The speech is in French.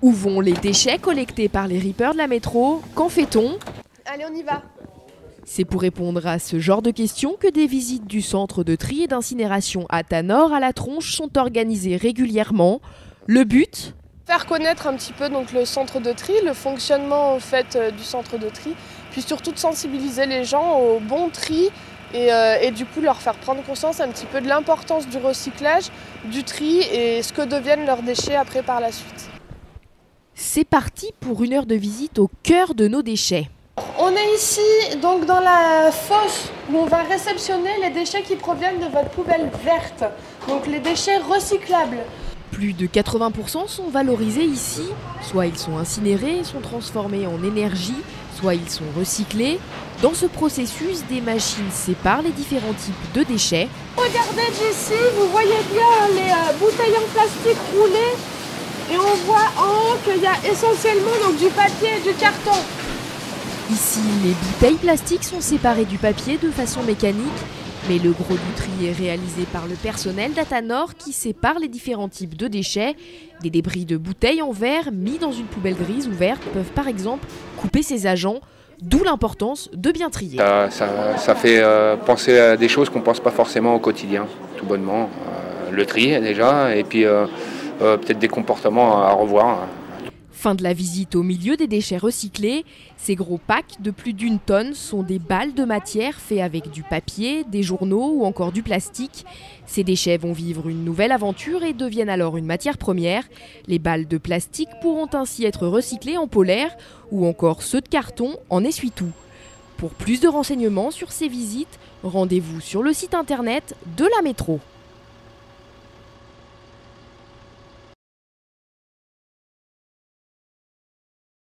Où vont les déchets collectés par les rippers de la métro? Qu'en fait-on? Allez, on y va. C'est pour répondre à ce genre de questions que des visites du centre de tri et d'incinération à Tanor à la Tronche sont organisées régulièrement. Le but? Faire connaître un petit peu donc, le centre de tri, le fonctionnement en fait, du centre de tri, puis surtout de sensibiliser les gens au bon tri et du coup leur faire prendre conscience un petit peu de l'importance du recyclage, du tri et ce que deviennent leurs déchets après par la suite. C'est parti pour une heure de visite au cœur de nos déchets. On est ici donc dans la fosse où on va réceptionner les déchets qui proviennent de votre poubelle verte, donc les déchets recyclables. Plus de 80% sont valorisés ici, soit ils sont incinérés, sont transformés en énergie, soit ils sont recyclés. Dans ce processus, des machines séparent les différents types de déchets. Regardez d'ici, vous voyez bien les bouteilles en plastique roulées et on voit en haut qu'il y a essentiellement donc, du papier et du carton. Ici, les bouteilles plastiques sont séparées du papier de façon mécanique, mais le gros du tri est réalisé par le personnel d'Atanor qui sépare les différents types de déchets. Des débris de bouteilles en verre mis dans une poubelle grise ou verte peuvent par exemple couper ces agents, d'où l'importance de bien trier. Ça fait penser à des choses qu'on ne pense pas forcément au quotidien, tout bonnement. Le tri déjà, et puis peut-être des comportements à revoir. Fin de la visite au milieu des déchets recyclés. Ces gros packs de plus d'1 tonne sont des balles de matière faits avec du papier, des journaux ou encore du plastique. Ces déchets vont vivre une nouvelle aventure et deviennent alors une matière première. Les balles de plastique pourront ainsi être recyclées en polaire ou encore ceux de carton en essuie-tout. Pour plus de renseignements sur ces visites, rendez-vous sur le site internet de la métro.